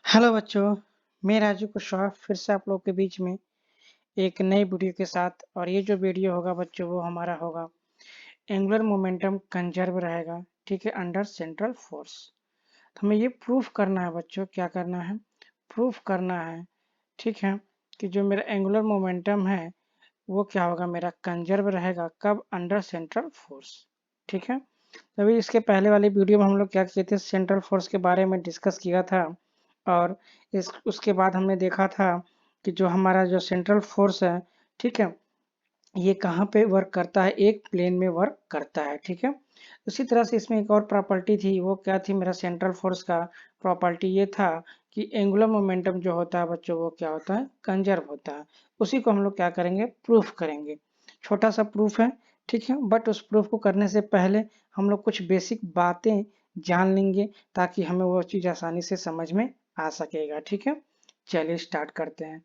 Hello बच्चों, मैं राजू कुशवाहा फिर से आप लोग के बीच में एक नई वीडियो के साथ। और ये जो वीडियो होगा बच्चों वो हमारा होगा एंगुलर मोमेंटम कंजर्व रहेगा, ठीक है, अंडर सेंट्रल फोर्स। तो हमें ये प्रूफ करना है बच्चों, क्या करना है, प्रूफ करना है, ठीक है, कि जो मेरा एंगुलर मोमेंटम है वो क्या होगा, मेरा कंजर्व रहेगा कब, अंडर सेंट्रल फोर्स, ठीक है। अभी इसके पहले वाली वीडियो में हम लोग क्या किए थे, सेंट्रल फोर्स के बारे में डिस्कस किया था। और उसके बाद हमने देखा था कि जो हमारा जो सेंट्रल फोर्स है, ठीक है, ये कहाँ पे वर्क करता है, एक प्लेन में वर्क करता है, ठीक है। उसी तरह से इसमें एक और प्रॉपर्टी थी, वो क्या थी, मेरा सेंट्रल फोर्स का प्रॉपर्टी ये था कि एंगुलर मोमेंटम जो होता है बच्चों वो क्या होता है, कंजर्व होता है। उसी को हम लोग क्या करेंगे, प्रूफ करेंगे। छोटा सा प्रूफ है, ठीक है, बट उस प्रूफ को करने से पहले हम लोग कुछ बेसिक बातें जान लेंगे ताकि हमें वो चीज आसानी से समझ में आ सकेगा, ठीक है। चलिए स्टार्ट करते हैं।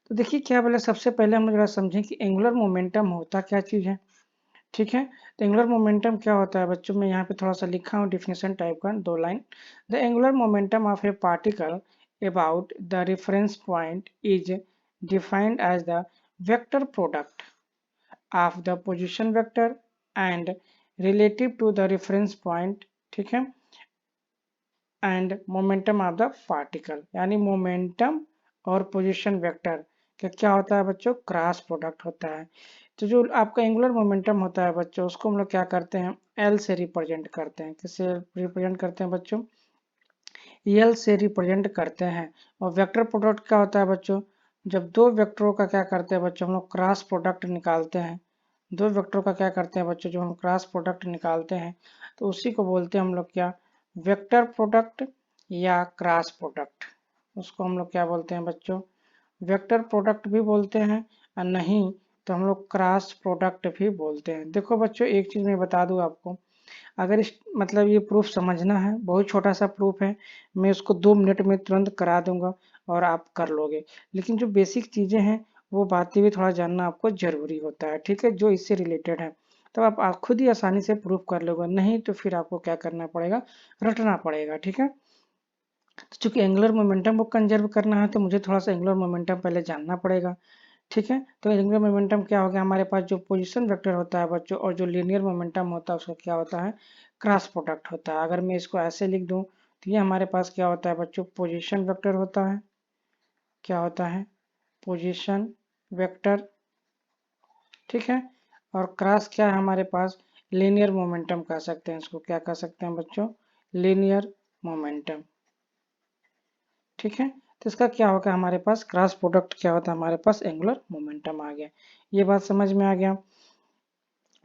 तो देखिए क्या बोले, सबसे पहले हम लोग जरा समझें कि एंगुलर मोमेंटम होता क्या चीज है, ठीक है। तो एंगुलर मोमेंटम क्या होता है बच्चों, मैं यहाँ पे थोड़ा सा लिखा हूँ डिफिनेशन टाइप का, दो line. The angular momentum of a particle about the reference point is defined as the vector product of the position vector and relative to the reference point, ठीक है, and momentum of the particle. यानी momentum और position vector का क्या होता है बच्चों, cross product होता है। तो जो आपका एंगुलर मोमेंटम होता है बच्चों, उसको हम लोग क्या करते हैं, एल से रिप्रेजेंट करते हैं। किससे रिप्रेजेंट करते हैं बच्चों, एल से रिप्रेजेंट करते हैं। और वेक्टर प्रोडक्ट क्या होता है बच्चों, जब दो वेक्टरों का क्या करते हैं बच्चों, हम लोग क्रॉस प्रोडक्ट निकालते हैं। दो वेक्टरों का क्या करते हैं बच्चों, जो हम क्रॉस प्रोडक्ट निकालते हैं तो उसी को बोलते हैं हम लोग क्या, वेक्टर प्रोडक्ट या क्रॉस प्रोडक्ट। उसको हम लोग क्या बोलते हैं बच्चों, वेक्टर प्रोडक्ट भी बोलते हैं, और नहीं तो हम लोग क्रॉस प्रोडक्ट भी बोलते हैं। देखो बच्चों एक चीज मैं बता दूं आपको, अगर इस मतलब ये प्रूफ समझना है, बहुत छोटा सा प्रूफ है, मैं उसको 2 मिनट में तुरंत करा दूंगा और आप कर लोगे। लेकिन जो बेसिक चीजें हैं वो बातें भी थोड़ा जानना आपको जरूरी होता है, ठीक है, जो इससे रिलेटेड है। तो आप खुद ही आसानी से प्रूफ कर लोगे, नहीं तो फिर आपको क्या करना पड़ेगा, रटना पड़ेगा, ठीक है। तो चूंकि एंगुलर मोमेंटम को कंजर्व करना है तो मुझे थोड़ा सा एंगुलर मोमेंटम पहले जानना पड़ेगा, ठीक है। तो एंगुलर मोमेंटम क्या हो गया, हमारे पास जो पोजीशन वेक्टर होता है बच्चों और जो लीनियर मोमेंटम होता है उसका क्या होता है, क्रॉस प्रोडक्ट होता है। अगर मैं इसको ऐसे लिख दूं तो ये हमारे पास क्या होता है बच्चों, पोजीशन वेक्टर होता है, क्या होता है, पोजीशन वेक्टर, ठीक है। और क्रॉस क्या है हमारे पास, लीनियर मोमेंटम कह सकते हैं इसको, क्या कह सकते हैं बच्चों, लीनियर मोमेंटम, ठीक है। तो इसका क्या होगा, हमारे पास क्रॉस प्रोडक्ट क्या होता है, हमारे पास एंगुलर मोमेंटम आ गया। ये बात समझ में आ गया।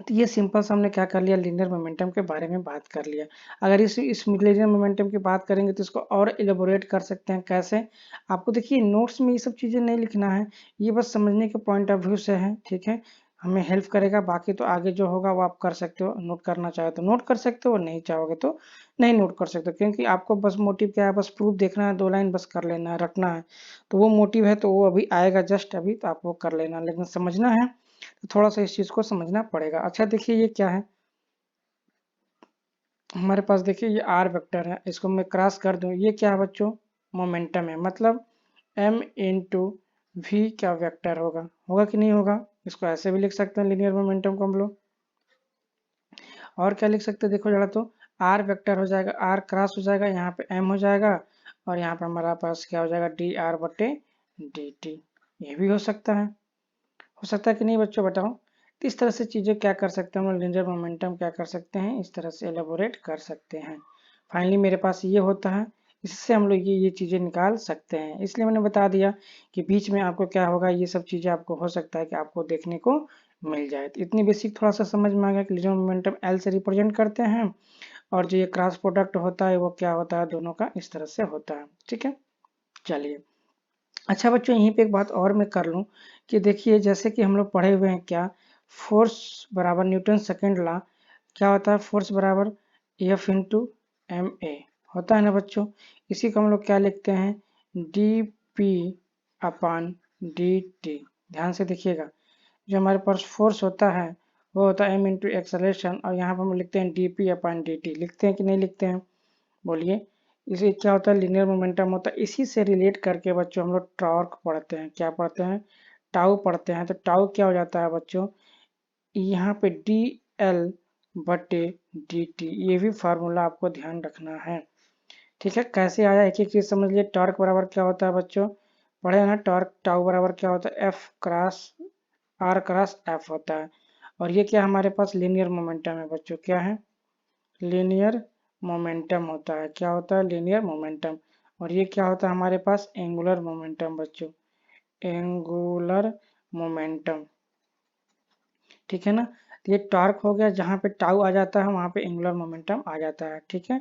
तो ये सिंपल सा हमने क्या कर लिया, लीनियर मोमेंटम के बारे में बात कर लिया। अगर इस लीनियर मोमेंटम की बात करेंगे तो इसको और इलेबोरेट कर सकते हैं कैसे। आपको देखिए नोट्स में ये सब चीजें नहीं लिखना है, ये बस समझने के पॉइंट ऑफ व्यू से है, ठीक है, हमें हेल्प करेगा। बाकी तो आगे जो होगा वो आप कर सकते हो, नोट करना चाहे तो नोट कर सकते हो, नहीं चाहोगे तो नहीं नोट कर सकते, क्योंकि आपको बस मोटिव क्या है, बस प्रूफ देखना है, 2 लाइन बस कर लेना है, रटना है। तो वो मोटिव है तो वो अभी आएगा, जस्ट अभी, तो आप वो कर लेना, लेकिन समझना है तो थोड़ा सा इस चीज को समझना पड़ेगा। अच्छा देखिए ये क्या है, हमारे पास देखिए ये आर वेक्टर है, इसको मैं क्रॉस कर दूं, ये क्या है बच्चों, मोमेंटम है, मतलब m इंटू वी क्या वेक्टर होगा, होगा कि नहीं होगा। इसको ऐसे भी लिख सकते हैं लीनियर मोमेंटम को हम लोग, और क्या लिख सकते हैं, देखो जरा, तो आर वेक्टर हो जाएगा, आर क्रॉस हो जाएगा, यहाँ पे m हो जाएगा, और यहाँ पे हमारा पास क्या हो जाएगा, डी आर बटे डी टी। ये भी हो सकता है कि नहीं बच्चों, बताओ। तो इस तरह से चीजें क्या कर सकते हैं हम लोग, लीनियर मोमेंटम क्या कर सकते हैं, इस तरह से एलेबोरेट कर सकते हैं। फाइनली मेरे पास ये होता है, इससे हम लोग ये चीजें निकाल सकते हैं। इसलिए मैंने बता दिया कि बीच में आपको क्या होगा, ये सब चीजें आपको हो सकता है कि आपको देखने को मिल जाए। तो इतनी बेसिक थोड़ा सा समझ में आ गया कि लीनियर मोमेंटम एल से रिप्रेजेंट करते हैं, और जो ये क्रॉस प्रोडक्ट होता है वो क्या होता है, दोनों का इस तरह से होता है, ठीक है। चलिए, अच्छा बच्चों यहीं पे एक बात और मैं कर लूं कि देखिए जैसे कि हम लोग पढ़े हुए हैं क्या, फोर्स बराबर न्यूटन सेकेंड लॉ, क्या होता है, फोर्स बराबर एफ इंटू एम ए होता है ना बच्चों। इसी को हम लोग क्या लिखते हैं, डी पी अपान डी टी। ध्यान से देखिएगा, जो हमारे पास फोर्स होता है वो होता है एम इंटू एक्सलेशन, और यहाँ पर हम लिखते हैं डी पी अपान डी टी। लिखते हैं कि नहीं लिखते हैं, बोलिए। इसे क्या होता है, लीनियर मोमेंटम होता है। इसी से रिलेट करके बच्चों हम लोग टॉर्क पढ़ते हैं। क्या पढ़ते हैं, टाउ पढ़ते हैं। तो टाउ क्या हो जाता है बच्चों, यहाँ पे डी एल बटे डी टी, ये भी फार्मूला आपको ध्यान रखना है। ठीक है, कैसे आया एक एक चीज समझ लिए। टॉर्क बराबर क्या होता है बच्चों, पढ़े ना, टॉर्क टाउ बराबर क्या होता है, F cross R cross F होता है। और ये क्या हमारे पास लीनियर मोमेंटम है बच्चों, क्या है, लीनियर मोमेंटम होता है। क्या होता है, लीनियर मोमेंटम। और ये क्या होता है हमारे पास, एंगुलर मोमेंटम बच्चों, एंगुलर मोमेंटम। ठीक है ना, तो ये टॉर्क हो गया, जहाँ पे टाउ आ जाता है वहाँ पे एंगुलर मोमेंटम आ जाता है। ठीक है,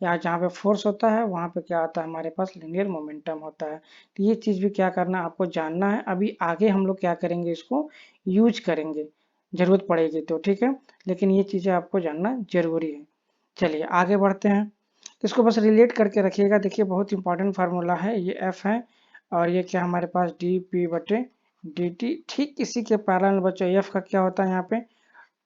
या जहाँ पे फोर्स होता है वहाँ पे क्या आता है हमारे पास, लीनियर मोमेंटम होता है। तो ये चीज़ भी क्या करना है आपको जानना है। अभी आगे हम लोग क्या करेंगे, इसको यूज करेंगे, जरूरत पड़ेगी तो। ठीक है, लेकिन ये चीज़ें आपको जानना जरूरी है। चलिए आगे बढ़ते हैं, इसको बस रिलेट करके रखिएगा। देखिए बहुत इंपॉर्टेंट फार्मूला है, ये एफ है और ये क्या हमारे पास डी पी बटे डी टी। ठीक इसी के पैरेलल बच्चों एफ का क्या होता है, यहाँ पे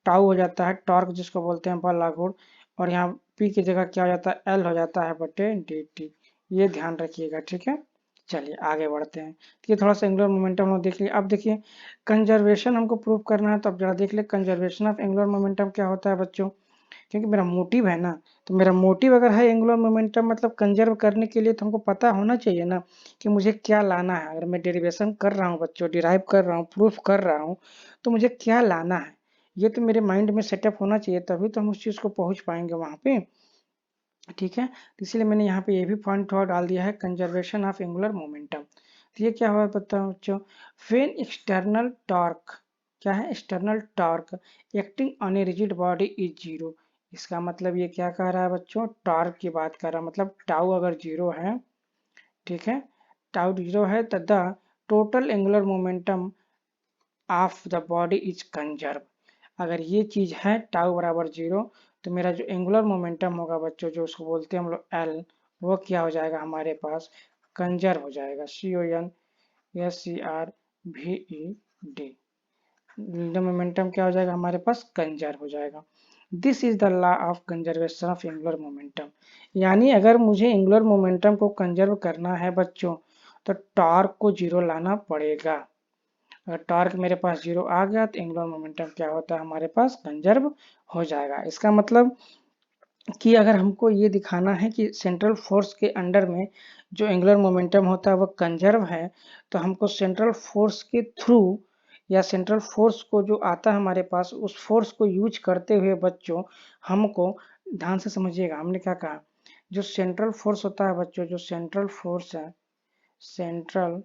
टाउ हो जाता है, टॉर्क जिसको बोलते हैं बल लागू। और यहाँ पी की जगह क्या हो जाता है, एल हो जाता है बटे डी टी। ये ध्यान रखिएगा। ठीक है, चलिए आगे बढ़ते हैं। तो ये थोड़ा सा एंगुलर मोमेंटम हम देख लिया। अब देखिए कंजर्वेशन हमको प्रूव करना है, तो अब जरा देख ले कंजर्वेशन ऑफ एंगुलर मोमेंटम क्या होता है बच्चों। क्योंकि मेरा मोटिव है ना, तो मेरा मोटिव अगर है एंगुलर मोमेंटम मतलब कंजर्व करने के लिए, तो हमको पता होना चाहिए ना कि मुझे क्या लाना है। अगर मैं डेरिवेशन कर रहा हूँ बच्चों, डिराइव कर रहा हूँ, प्रूफ कर रहा हूँ, तो मुझे क्या लाना है, ये तो मेरे माइंड में सेटअप होना चाहिए, तभी तो हम उस चीज़ को पहुंच पाएंगे वहां पे। ठीक है, तो इसलिए मैंने यहाँ पे ये भी पॉइंट थोड़ा डाल दिया है, कंजर्वेशन ऑफ एंगुलर मोमेंटम। तो ये क्या हुआ पता बच्चों, व्हेन एक्सटर्नल टॉर्क, क्या है, external torque acting on a rigid body is zero. इसका मतलब ये क्या कह रहा है बच्चों, टॉर्क की बात कर रहा है, मतलब टाउ अगर जीरो है, ठीक है, टाउ जीरो है तो the total angular momentum of the body is conserve. अगर ये चीज है टाउ बराबर जीरो, तो मेरा जो एंगुलर मोमेंटम होगा बच्चों, जो उसको बोलते हैं हम लोग एल, वो क्या हो जाएगा हमारे पास, कंजर्व हो जाएगा। C O N S E R V E D, momentum क्या हो जाएगा हमारे पास, कंजर्व हो जाएगा। This is the law of conservation of angular momentum. यानी अगर मुझे एंगुलर मोमेंटम को कंजर्व करना है बच्चों, तो टॉर्क को जीरो लाना पड़ेगा। अगर टॉर्क मेरे पास जीरो आ गया तो एंगुलर मोमेंटम क्या होता है हमारे पास, कंजर्व हो जाएगा। इसका मतलब कि अगर हमको ये दिखाना है कि सेंट्रल फोर्स के अंडर में जो एंगुलर मोमेंटम होता है वो कंजर्व है, तो हमको सेंट्रल फोर्स के थ्रू, या सेंट्रल फोर्स को जो आता है हमारे पास, उस फोर्स को यूज करते हुए बच्चों हमको, ध्यान से समझिएगा हमने क्या कहा, जो सेंट्रल फोर्स होता है बच्चों, जो सेंट्रल फोर्स है, सेंट्रल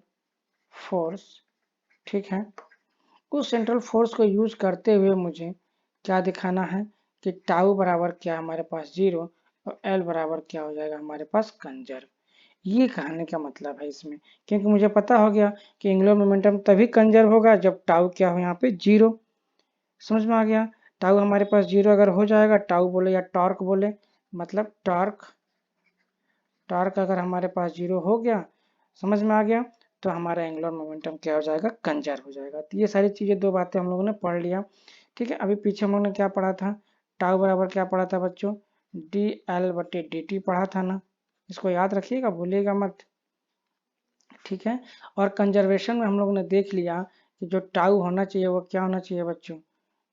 फोर्स, ठीक है, उस सेंट्रल फोर्स को यूज करते हुए मुझे क्या दिखाना है कि टाउ बराबर क्या हमारे पास जीरो, और एल बराबर क्या हो जाएगा हमारे पास, कंजर्व। ये कहने का मतलब है इसमें, क्योंकि मुझे पता हो गया कि एंगुलर मोमेंटम तभी कंजर्व होगा जब टाउ क्या हो यहाँ पे, जीरो। समझ में आ गया, टाउ हमारे पास जीरो अगर हो जाएगा, टाउ बोले या टॉर्क बोले, मतलब टॉर्क, टॉर्क अगर हमारे पास जीरो हो गया, समझ में आ गया, तो हमारा एंगुलर मोमेंटम क्या हो जाएगा, कंजर्व हो जाएगा। तो ये सारी चीजें, दो बातें हम लोगों ने पढ़ लिया। ठीक है, अभी पीछे हम लोगों ने क्या पढ़ा था, टाउ बराबर क्या पढ़ा था बच्चों, डी एल बटे डी टी पढ़ा था ना, इसको याद रखिएगा, भूलिएगा मत। ठीक है, और कंजर्वेशन में हम लोगों ने देख लिया कि जो टाउ होना चाहिए वो क्या होना चाहिए बच्चों,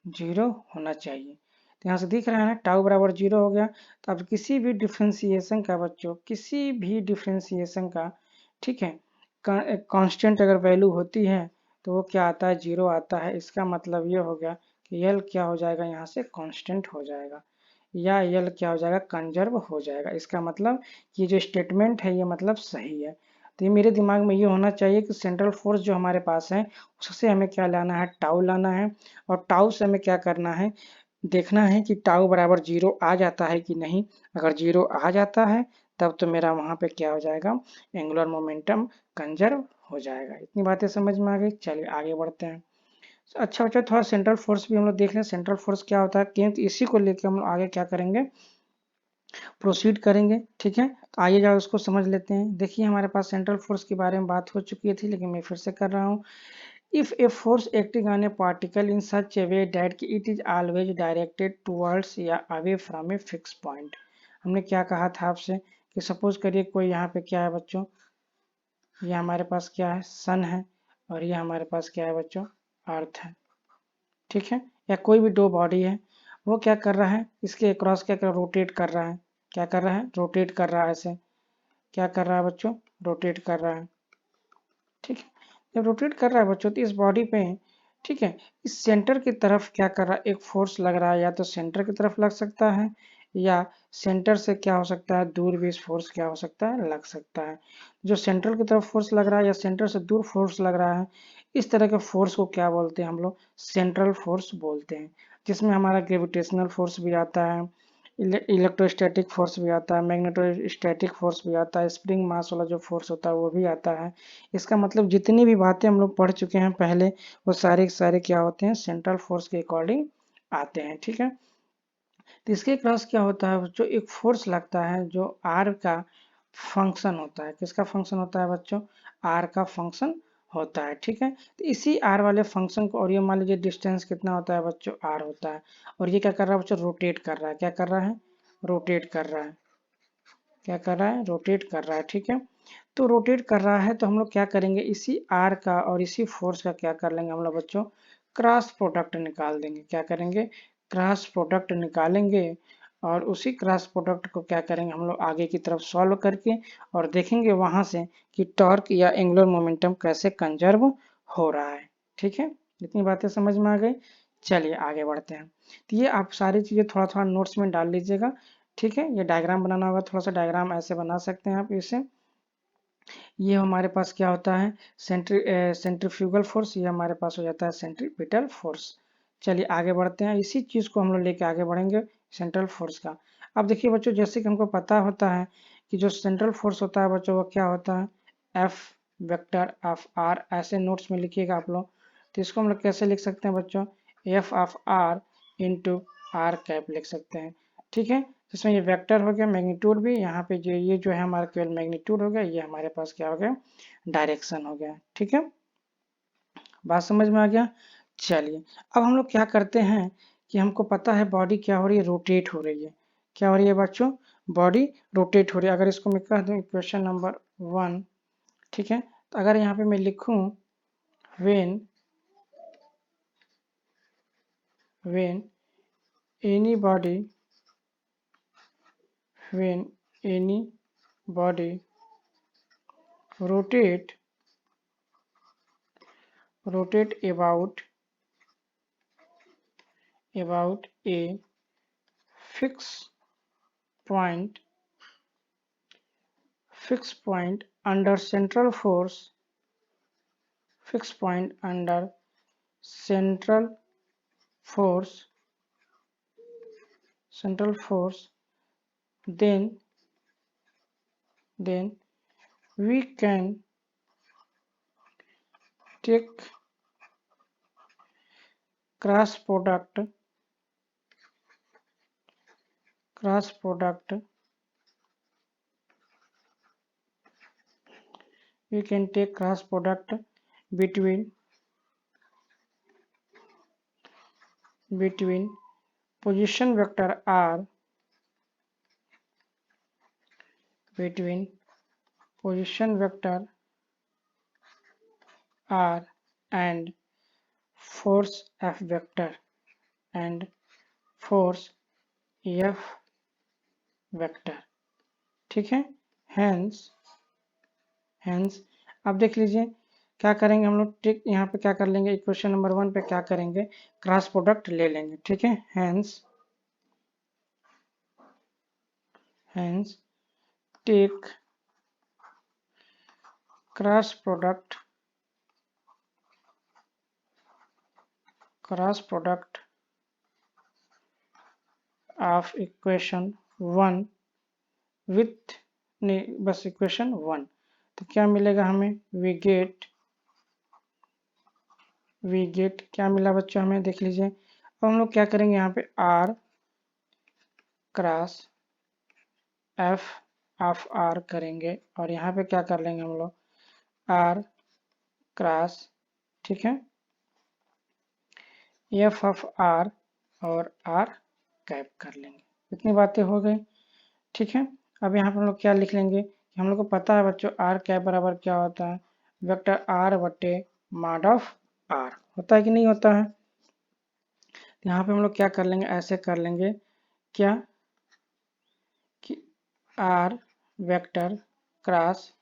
जीरो होना चाहिए। तो यहाँ से दिख रहा है ना, टाउ बराबर जीरो हो गया। तो अब किसी भी डिफ्रेंसिएशन का बच्चों, किसी भी डिफ्रेंसिएशन का, ठीक है, कांस्टेंट अगर वैल्यू होती है तो वो क्या आता है, जीरो आता है। इसका मतलब ये हो गया कि यल क्या हो जाएगा, यहाँ से कांस्टेंट हो जाएगा, या यल क्या हो जाएगा, कंजर्व हो जाएगा। इसका मतलब ये जो स्टेटमेंट है ये मतलब सही है। तो ये मेरे दिमाग में ये होना चाहिए कि सेंट्रल फोर्स जो हमारे पास है, उससे हमें क्या लाना है, टाउ लाना है। और टाउ से हमें क्या करना है, देखना है कि टाउ बराबर जीरो आ जाता है कि नहीं। अगर जीरो आ जाता है तब तो मेरा वहां पे क्या हो जाएगा, एंगुलर मोमेंटम कंजर्व हो जाएगा। इतनी बातें समझ में आ गई, चलिए आगे बढ़ते हैं। अच्छा बच्चा, थोड़ा सेंट्रल फोर्स भी हम लोग देख लें, सेंट्रल फोर्स क्या होता है, क्योंकि इसी को लेकर हम लोग आगे क्या करेंगे, प्रोसीड करेंगे। ठीक है, तो आइए जाओ उसको समझ लेते हैं। देखिए हमारे पास सेंट्रल फोर्स के बारे में बात हो चुकी थी, लेकिन मैं फिर से कर रहा हूँ। If a force acting on a particle in such a way that it is always directed towards या away from a fixed point, हमने क्या कहा था आपसे कि सपोज करिए कोई यहाँ पे क्या है बच्चों, ये हमारे पास क्या है, सन है, और ये हमारे पास क्या है बच्चों, अर्थ है। ठीक है, या कोई भी दो बॉडी है, वो क्या कर रहा है, इसके अक्रॉस क्या कर रहा है, रोटेट कर रहा है। क्या कर रहा है, रोटेट कर रहा है ऐसे। क्या कर रहा है बच्चों, रोटेट कर रहा है। ठीक है, जब रोटेट कर रहा है बच्चों तो इस बॉडी पे, ठीक है, इस सेंटर की तरफ क्या कर रहा है, एक फोर्स लग रहा है, या तो सेंटर की तरफ लग सकता है, या सेंटर से क्या हो सकता है, दूर भी इस फोर्स क्या हो सकता है, लग सकता है। जो सेंट्रल की तरफ फोर्स लग रहा है या सेंटर से दूर फोर्स लग रहा है, इस तरह के फोर्स को क्या बोलते हैं हम लोग, सेंट्रल फोर्स बोलते हैं। जिसमें हमारा ग्रेविटेशनल फोर्स भी आता है, इलेक्ट्रोस्टैटिक फोर्स भी आता है, मैग्नेटोस्टैटिक फोर्स भी आता है, स्प्रिंग मास वाला जो फोर्स होता है वो भी आता है। इसका मतलब जितनी भी बातें हम लोग पढ़ चुके हैं पहले, वो सारे के सारे क्या होते हैं, सेंट्रल फोर्स के अकॉर्डिंग आते हैं। ठीक है, तो इसके क्रॉस क्या होता है, जो एक फोर्स लगता है जो आर का फंक्शन होता है। किसका फंक्शन होता है बच्चों, आर का फंक्शन होता है। ठीक है, तो इसी आर वाले फंक्शन को, और ये मान लीजिए डिस्टेंस कितना होता है बच्चों, आर होता है, और ये क्या कर रहा है बच्चों, रोटेट कर रहा है। क्या कर रहा है, रोटेट कर रहा है। क्या कर रहा है, रोटेट कर रहा है। ठीक है, तो रोटेट कर रहा है तो हम लोग क्या करेंगे, इसी आर का और इसी फोर्स का क्या कर लेंगे हम लोग बच्चों, क्रॉस प्रोडक्ट निकाल देंगे। क्या करेंगे, क्रॉस प्रोडक्ट निकालेंगे, और उसी क्रॉस प्रोडक्ट को क्या करेंगे हम लोग आगे की तरफ सॉल्व करके, और देखेंगे वहां से कि टॉर्क या एंगुलर मोमेंटम कैसे कंजर्व हो रहा है। ठीक है, इतनी बातें समझ में आ गई। चलिए आगे बढ़ते हैं। तो ये आप सारी चीजें थोड़ा थोड़ा नोट्स में डाल लीजिएगा। ठीक है, ये डायग्राम बनाना होगा, थोड़ा सा डायग्राम ऐसे बना सकते हैं आप इसे। ये हमारे पास क्या होता है, सेंट्रीफ्यूगल फोर्स, ये हमारे पास हो जाता है सेंट्रीपिटल फोर्स। चलिए आगे बढ़ते हैं, इसी चीज को हम लोग लेके आगे बढ़ेंगे, सेंट्रल फोर्स का। अब देखिए बच्चों, जैसे कि हमको पता होता है कि जो सेंट्रल फोर्स होता है बच्चों, वो क्या होता है, एफ वेक्टर ऑफ आर, ऐसे नोट्स में लिखिएगा आप लोग। तो इसको हम लोग कैसे लिख सकते हैं बच्चों, F of R into R cap लिख सकते हैं। ठीक है, इसमें ये वेक्टर हो गया, मैग्नीट्यूड भी यहाँ पे जो ये जो है हमारा केवल मैग्नीट्यूड हो गया, ये हमारे पास क्या हो गया, डायरेक्शन हो गया। ठीक है, बात समझ में आ गया। चलिए अब हम लोग क्या करते हैं कि हमको पता है बॉडी क्या हो रही है, रोटेट हो रही है। क्या हो रही है बच्चों, बॉडी रोटेट हो रही है। अगर इसको मैं कह दूं इक्वेशन नंबर 1, ठीक है, तो अगर यहाँ पे मैं लिखूं when when any body when any body rotate about a fixed point under central force, fixed point under central force, then we can take cross product we can take cross product between position vector r between position vector r and force f vector and force f vector. ठीक है, hence अब देख लीजिए क्या करेंगे हम लोग, ठीक यहाँ पे क्या कर लेंगे, इक्वेशन नंबर 1 पे क्या करेंगे, क्रॉस प्रोडक्ट ले लेंगे। ठीक है, hence take cross product of equation 1 with, नहीं बस इक्वेशन 1, तो क्या मिलेगा हमें, वी गेट क्या मिला बच्चों हमें, देख लीजिए। अब हम लोग क्या करेंगे, यहाँ पे R cross F of R करेंगे, और यहाँ पे क्या कर लेंगे हम लोग, आर क्रॉस, ठीक है, एफ ऑफ आर और आर कैप कर लेंगे। इतनी बातें हो गई। ठीक है, अब यहाँ पे हम लोग क्या लिख लेंगे कि हम लोग को पता है बच्चों आर कैप बराबर क्या होता है, वेक्टर आर बटे मॉड ऑफ आर, होता है कि नहीं होता है। तो यहाँ पे हम लोग क्या कर लेंगे, ऐसे कर लेंगे क्या कि R vector cross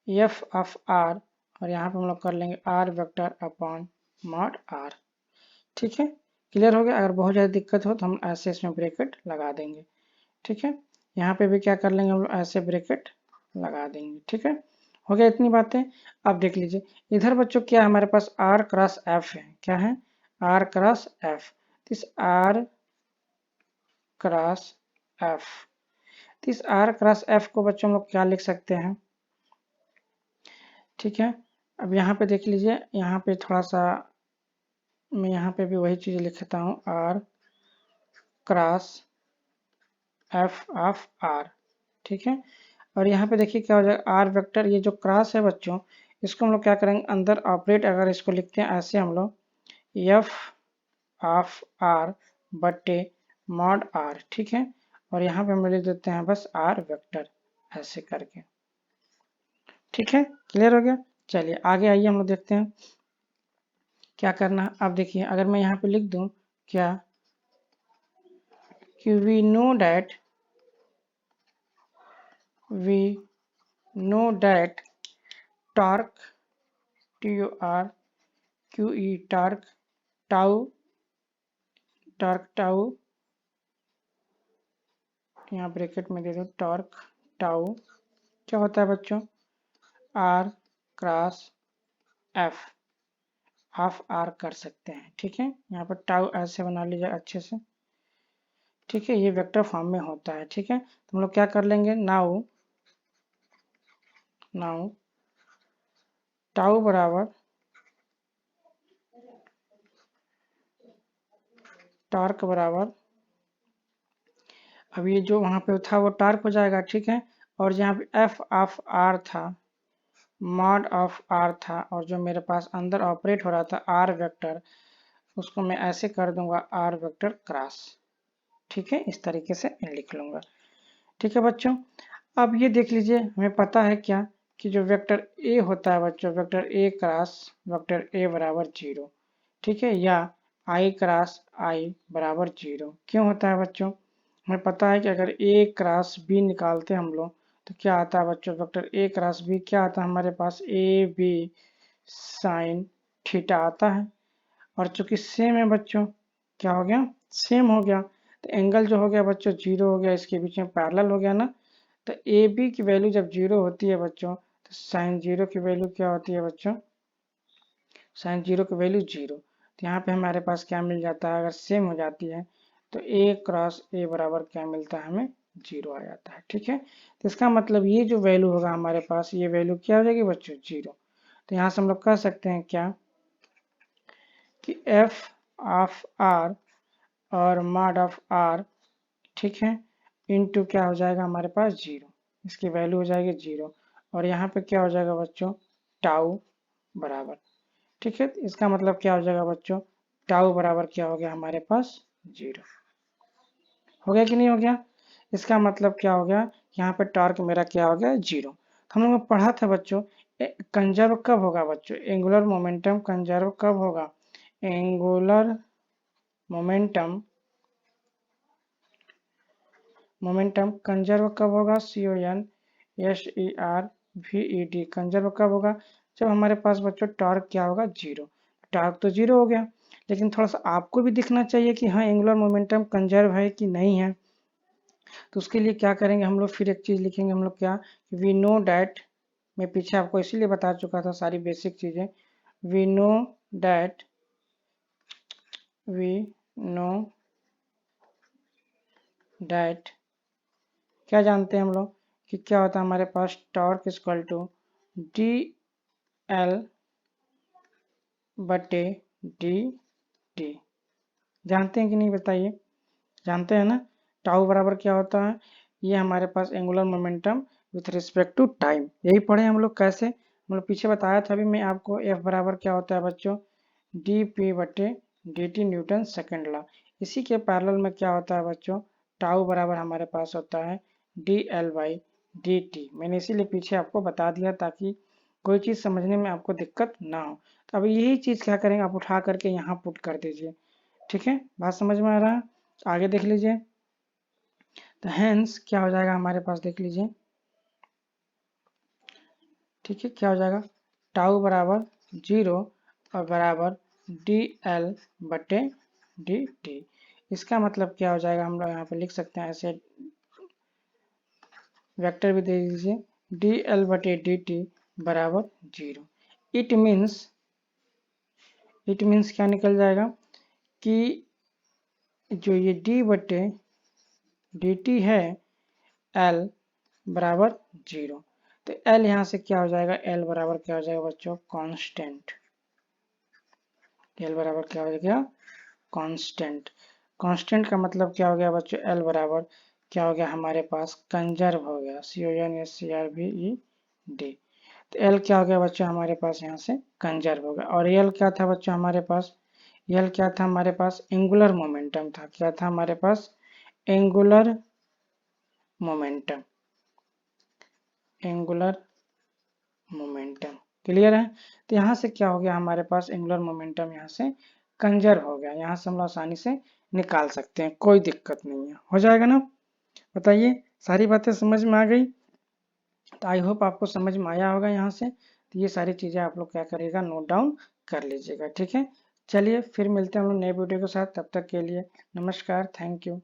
F of R, और यहाँ पे हम लोग कर लेंगे R vector upon mod R. ठीक है, क्लियर हो गया। अगर बहुत ज़्यादा दिक्कत हो तो हम ऐसे इसमें ब्रैकेट लगा देंगे। ठीक है, यहाँ पे भी क्या कर लेंगे हम लोग, ऐसे ब्रैकेट लगा देंगे। ठीक है, हो गया इतनी बातें। अब देख लीजिए इधर बच्चों क्या है, हमारे पास आर क्रॉस एफ है। क्या है, आर क्रॉस एफ। इस आर क्रॉस एफ, इस आर क्रॉस एफ को बच्चों हम लोग क्या लिख सकते हैं। ठीक है, अब यहाँ पे देख लीजिए, यहाँ पे थोड़ा सा मैं यहाँ पे भी वही चीज़ लिखता हूँ, R cross F of R. ठीक है, और यहाँ पे देखिए क्या हो जाएगा, आर वेक्टर, ये जो क्रॉस है बच्चों, इसको हम लोग क्या करेंगे अंदर ऑपरेट, अगर इसको लिखते हैं ऐसे हम लोग एफ ऑफ आर बटे मॉड आर। ठीक है, और यहाँ पे हम लिख देते हैं बस आर वेक्टर ऐसे करके। ठीक है, क्लियर हो गया। चलिए आगे आइए हम लोग देखते हैं क्या करना है। अब देखिए अगर मैं यहाँ पे लिख दूं क्या कि we know that torque TORQE torque tau यहाँ ब्रैकेट में दे दो, टॉर्क टाउ क्या होता है बच्चों, R cross F of R कर सकते हैं। ठीक है, यहाँ पर टाउ ऐसे बना लीजिए अच्छे से। ठीक है, ये वेक्टर फॉर्म में होता है। ठीक है, तो हम लोग क्या कर लेंगे, नाउ टाउ बराबर टॉर्क बराबर, अब ये जो वहाँ पे था वो टॉर्क हो जाएगा। ठीक है, और जहाँ पे एफ ऑफ आर था, मॉड ऑफ आर था, और जो मेरे पास अंदर ऑपरेट हो रहा था आर वेक्टर, उसको मैं ऐसे कर दूंगा आर वेक्टर क्रॉस। ठीक है, इस तरीके से लिख लूंगा। ठीक है बच्चों, अब ये देख लीजिए हमें पता है क्या कि जो वेक्टर ए होता है बच्चों, vector A cross vector A बराबर 0। ठीक है, या आई क्रॉस आई बराबर 0 क्यों होता है बच्चों, हमें पता है कि अगर ए क्रॉस बी निकालते हम लोग तो क्या आता है बच्चों, वेक्टर ए क्रॉस बी क्या आता है हमारे पास, ए बी साइन थीटा आता है। और चूंकि सेम है बच्चों, क्या हो गया, सेम हो गया, तो एंगल जो हो गया बच्चों 0 हो गया, इसके बीच में पैरेलल हो गया ना। तो ए बी की वैल्यू जब 0 होती है बच्चों, तो साइन 0 की वैल्यू क्या होती है बच्चों, साइन 0 की वैल्यू 0। तो यहाँ पे हमारे पास क्या मिल जाता है, अगर सेम हो जाती है तो ए क्रॉस ए बराबर क्या मिलता है हमें, 0 आ जाता है। ठीक है, तो इसका मतलब ये जो वैल्यू होगा हमारे पास, ये वैल्यू क्या हो जाएगी बच्चों, 0। तो यहाँ से हम लोग कह सकते हैं क्या कि एफ ऑफ आर और मॉड ऑफ आर, ठीक है, इनटू क्या हो जाएगा हमारे पास 0, इसकी वैल्यू हो जाएगी 0, और यहाँ पे क्या हो जाएगा बच्चों, टाउ बराबर। ठीक है, तो इसका मतलब क्या हो जाएगा बच्चों, टाउ बराबर क्या हो गया हमारे पास, 0। हो गया कि नहीं हो गया, इसका मतलब क्या हो गया, यहाँ पे टॉर्क मेरा क्या हो गया, 0। हम लोगों ने पढ़ा था बच्चों कंजर्व कब होगा बच्चों, एंगुलर मोमेंटम कंजर्व कब होगा, एंगुलर मोमेंटम कंजर्व कब होगा, CONSERVED कंजर्व कब होगा, जब हमारे पास बच्चों टॉर्क क्या होगा, 0। टॉर्क तो 0 हो गया, लेकिन थोड़ा सा आपको भी दिखना चाहिए कि हाँ एंगुलर मोमेंटम कंजर्व है कि नहीं है। तो उसके लिए क्या करेंगे हम लोग, फिर एक चीज़ लिखेंगे हम लोग क्या, वी नो डैट, मैं पीछे आपको इसीलिए बता चुका था सारी बेसिक चीज़ें, we know that we know that क्या जानते हैं हम लोग कि क्या होता है हमारे पास, torque equal to D L बटे डी टी, जानते हैं कि नहीं बताइए, जानते हैं ना, टाउ बराबर क्या होता है, ये हमारे पास angular momentum with respect to time, यही पढ़े हम लोग कैसे, हम लोग पीछे बताया था अभी मैं आपको, एफ बराबर क्या होता है बच्चों, डी पी बटे D T Newton second law. इसी के पैरेलल में क्या होता है बच्चों, टाउ बराबर हमारे पास होता है dl/dt। मैंने इसीलिए पीछे आपको बता दिया ताकि कोई चीज़ समझने में आपको दिक्कत ना हो। तो अब यही चीज़ क्या करेंगे, आप उठा करके यहाँ पुट कर दीजिए। ठीक है, बात समझ में आ रहा है? आगे देख लीजिए। तो हेंस क्या हो जाएगा हमारे पास, देख लीजिए। ठीक है, क्या हो जाएगा, टाउ बराबर 0 और बराबर dl/dt। इसका मतलब क्या हो जाएगा, हम लोग यहाँ पे लिख सकते हैं ऐसे, वेक्टर भी दे दीजिए, dl/dt बराबर 0। इट मीन्स क्या निकल जाएगा कि जो ये d/dt है l बराबर 0। तो l यहाँ से क्या हो जाएगा, l बराबर क्या हो जाएगा बच्चों, कांस्टेंट। l बराबर क्या हो जाएगा, कांस्टेंट। कांस्टेंट का मतलब क्या हो गया बच्चों, l बराबर क्या हो गया हमारे पास, कंजर्व हो गया, CONSCRVED। तो l क्या हो गया बच्चों हमारे पास, यहाँ से कंजर्व हो गया। और l क्या था बच्चों हमारे पास, l क्या था हमारे पास, एंगुलर मोमेंटम था। क्या था हमारे पास, angular momentum, angular momentum. Clear है? तो यहाँ से क्या हो गया हमारे पास, एंगुलर मोमेंटम यहाँ से कंजर्व हो गया। यहाँ से हम लोग आसानी से निकाल सकते हैं, कोई दिक्कत नहीं है। हो जाएगा ना? बताइए, सारी बातें समझ में आ गई? तो आई होप आपको समझ में आया होगा यहाँ से। तो ये सारी चीज़ें आप लोग क्या करिएगा, नोट डाउन कर लीजिएगा। ठीक है, चलिए फिर मिलते हैं हम लोग नए वीडियो के साथ। तब तक के लिए नमस्कार, थैंक यू।